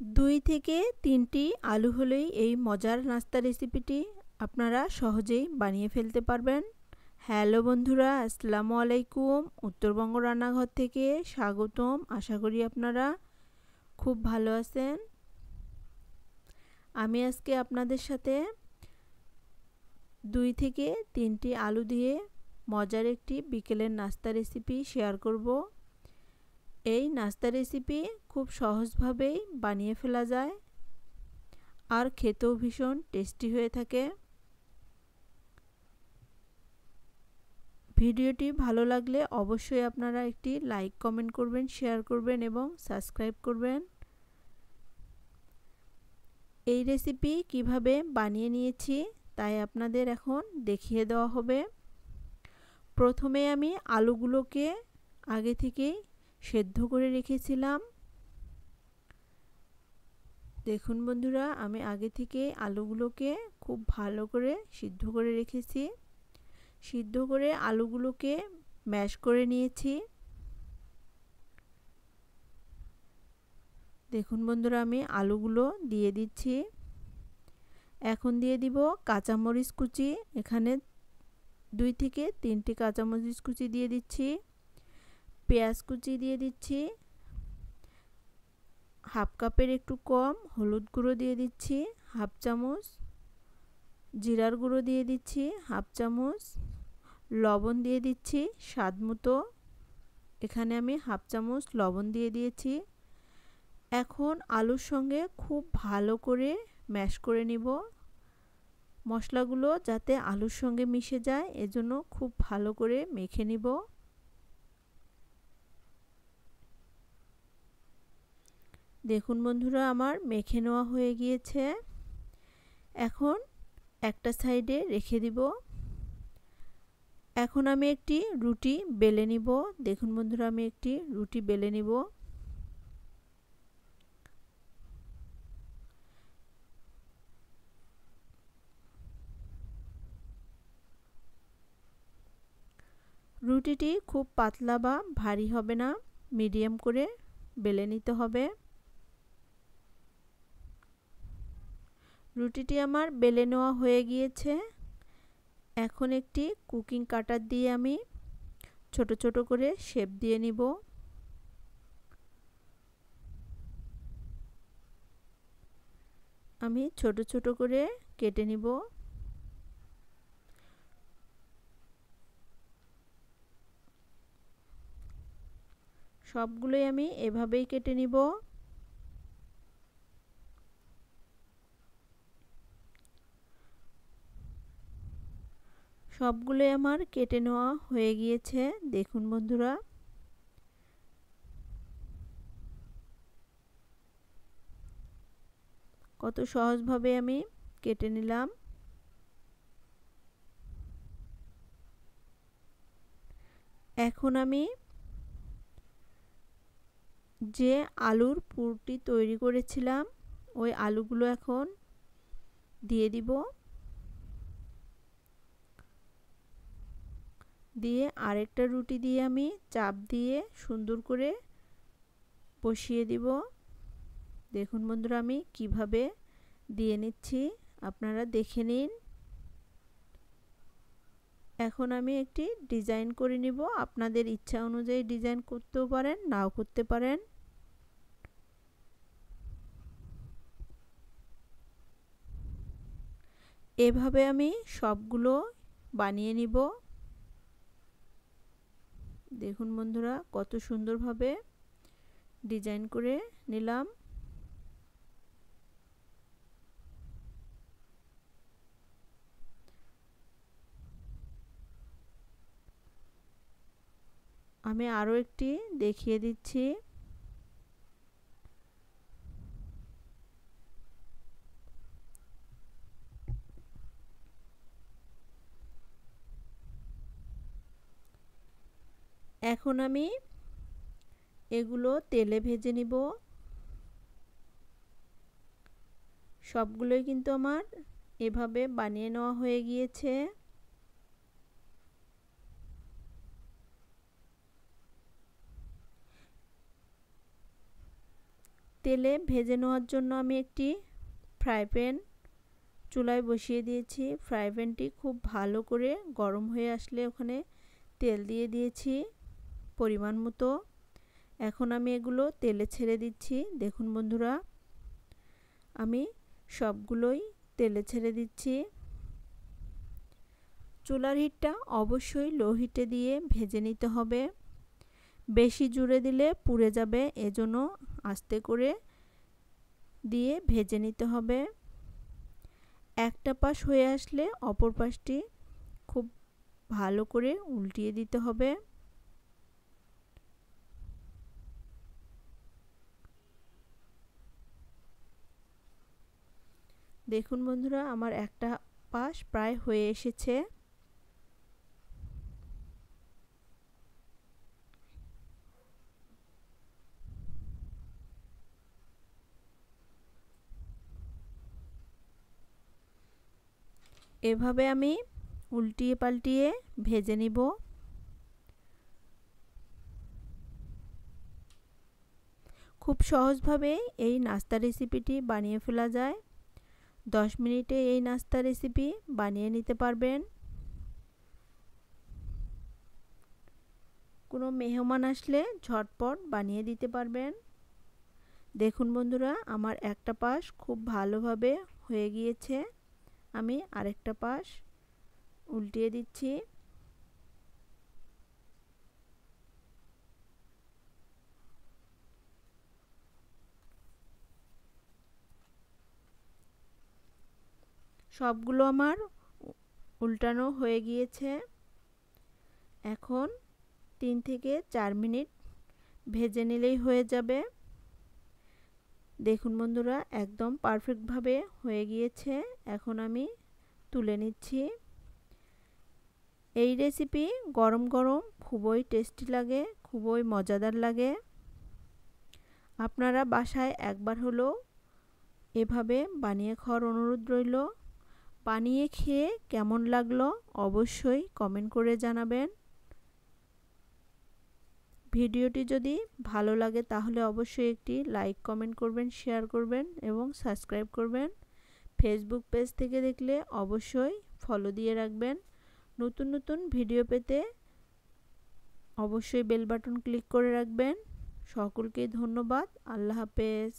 2 থেকে 3টি আলু হলেই এই মজার নাস্তা রেসিপিটি আপনারা সহজেই বানিয়ে ফেলতে পারবেন। হ্যালো বন্ধুরা, আসসালামু আলাইকুম। উত্তরবঙ্গ রান্নাঘর থেকে স্বাগতম। আশা করি আপনারা খুব ভালো আছেন। আমি আজকে আপনাদের সাথে 2 থেকে 3টি আলু দিয়ে মজার একটি বিকেলের নাস্তা রেসিপি শেয়ার করব। এই নাস্তা রেসিপি খুব সহজভাবেই বানিয়ে ফেলা যায় আর খেতেও ভীষণ টেস্টি হয়ে থাকে। ভিডিওটি ভালো লাগলে অবশ্যই আপনারা একটি লাইক কমেন্ট করবেন, শেয়ার করবেন এবং সাবস্ক্রাইব করবেন। এই রেসিপি কিভাবে বানিয়ে নিয়েছি তাই আপনাদের এখন দেখিয়ে দেওয়া হবে। প্রথমে আমি আলুগুলোকে আগে থেকেই সেদ্ধ করে রেখেছিলাম। দেখুন বন্ধুরা, আমি আগে থেকে আলুগুলোকে খুব ভালো করে সিদ্ধ করে রেখেছি। সিদ্ধ করে আলুগুলোকে ম্যাশ করে নিয়েছি। দেখুন বন্ধুরা, আমি আলুগুলো দিয়ে দিচ্ছি। এখন দিয়ে দিব কাঁচামরিচ কুচি। এখানে 2 থেকে 3টি কাঁচামরিচ কুচি দিয়ে দিচ্ছি। পেঁয়াজ কুচি দিয়ে দিচ্ছি। হাফ কাপের একটু কম হলুদ গুঁড়ো দিয়ে দিচ্ছি হাফ চামচ। জিরার গুঁড়ো দিয়ে দিচ্ছি হাফ চামচ। লবণ দিয়ে দিচ্ছি স্বাদ মতো। এখানে আমি হাফ চামচ লবণ দিয়ে দিয়েছি। এখন আলুর সঙ্গে খুব ভালো করে ম্যাশ করে নিব। মশলাগুলো যাতে আলুর সঙ্গে মিশে যায় এজন্য খুব ভালো করে মেখে নিব। দেখুন বন্ধুরা, আমার মেখে নেওয়া হয়ে গিয়েছে। এখন একটা সাইডে রেখে দিব। এখন আমি একটি রুটি বেলে নিব। দেখুন বন্ধুরা, আমি একটি রুটি বেলে নিব। রুটিটি খুব পাতলা বা ভারী হবে না, মিডিয়াম করে বেলে নিতে হবে। রুটিটি আমার বেলে নেওয়া হয়ে গিয়েছে। এখন একটি কুকিং কাটার দিয়ে আমি ছোট ছোট করে শেপ দিয়ে নিব। আমি ছোট ছোট করে কেটে নিব। সবগুলোই আমি এভাবেই কেটে নিব। সবগুলোই আমার কেটে নেওয়া হয়ে গিয়েছে। দেখুন বন্ধুরা, কত সহজভাবে আমি কেটে নিলাম। এখন আমি যে আলুর পুরটি তৈরি করেছিলাম ওই আলুগুলো এখন দিয়ে দিব। দিয়ে আরেকটা রুটি দিয়ে আমি চাপ দিয়ে সুন্দর করে বসিয়ে দিব। দেখুন বন্ধুরা, আমি কিভাবে দিয়ে নিচ্ছি আপনারা দেখে নিন। এখন আমি একটি ডিজাইন করে নিব। আপনাদের ইচ্ছা অনুযায়ী ডিজাইন করতেও পারেন, নাও করতে পারেন। এভাবে আমি সবগুলো বানিয়ে নিব। দেখুন বন্ধুরা, কত সুন্দরভাবে ডিজাইন করে নিলাম। আমি আরও একটি দেখিয়ে দিচ্ছি। এখন আমি এগুলো তেলে ভেজে নিব। সবগুলোই কিন্তু আমার এভাবে বানিয়ে নেওয়া হয়ে গিয়েছে। তেলে ভেজে নেওয়ার জন্য আমি একটি ফ্রাই প্যান চুলায় বসিয়ে দিয়েছি। ফ্রাই প্যানটি খুব ভালো করে গরম হয়ে আসলে ওখানে তেল দিয়ে দিয়েছি পরিমাণ মতো। এখন আমি এগুলো তেলে ছেড়ে দিচ্ছি। দেখুন বন্ধুরা, আমি সবগুলোই তেলে ছেড়ে দিচ্ছি। চুলার হিটটা অবশ্যই লো হিটে দিয়ে ভেজে নিতে হবে। বেশি জোরে দিলে পুড়ে যাবে, এজন্য আস্তে করে দিয়ে ভেজে নিতে হবে। একটা পাশ হয়ে আসলে অপর পাশটি খুব ভালো করে উল্টিয়ে দিতে হবে। দেখুন বন্ধুরা, আমার একটা পাশ প্রায় হয়ে এসেছে। এভাবে আমি উল্টিয়ে পাল্টিয়ে ভেজে নিব। খুব সহজভাবে এই নাস্তা রেসিপিটি বানিয়ে ফেলা যায়। 10 মিনিটে এই নাস্তা রেসিপি বানিয়ে নিতে পারবেন। কোনো মেহমান আসলে ঝটপট বানিয়ে দিতে পারবেন। দেখুন বন্ধুরা, আমার একটা পাশ খুব ভালোভাবে হয়ে গিয়েছে। আমি আরেকটা পাশ উল্টিয়ে দিচ্ছি। সবগুলো আমার উল্টানো হয়ে গিয়েছে। এখন 3 থেকে 4 মিনিট ভেজে নিলেই হয়ে যাবে। দেখুন বন্ধুরা, একদম পারফেক্টভাবে হয়ে গিয়েছে। এখন আমি তুলে নিচ্ছি। এই রেসিপি গরম গরম খুবই টেস্টি লাগে, খুবই মজাদার লাগে। আপনারা বাসায় একবার হলেও এভাবে বানিয়ে খাওয়ার অনুরোধ রইল। বানিয়ে খেয়ে কেমন লাগলো অবশ্যই কমেন্ট করে জানাবেন। ভিডিওটি যদি ভালো লাগে তাহলে অবশ্যই একটি লাইক কমেন্ট করবেন, শেয়ার করবেন এবং সাবস্ক্রাইব করবেন। ফেসবুক পেজ থেকে দেখলে অবশ্যই ফলো দিয়ে রাখবেন। নতুন নতুন ভিডিও পেতে অবশ্যই বেল বাটন ক্লিক করে রাখবেন। সকলকে ধন্যবাদ। আল্লাহ হাফেজ।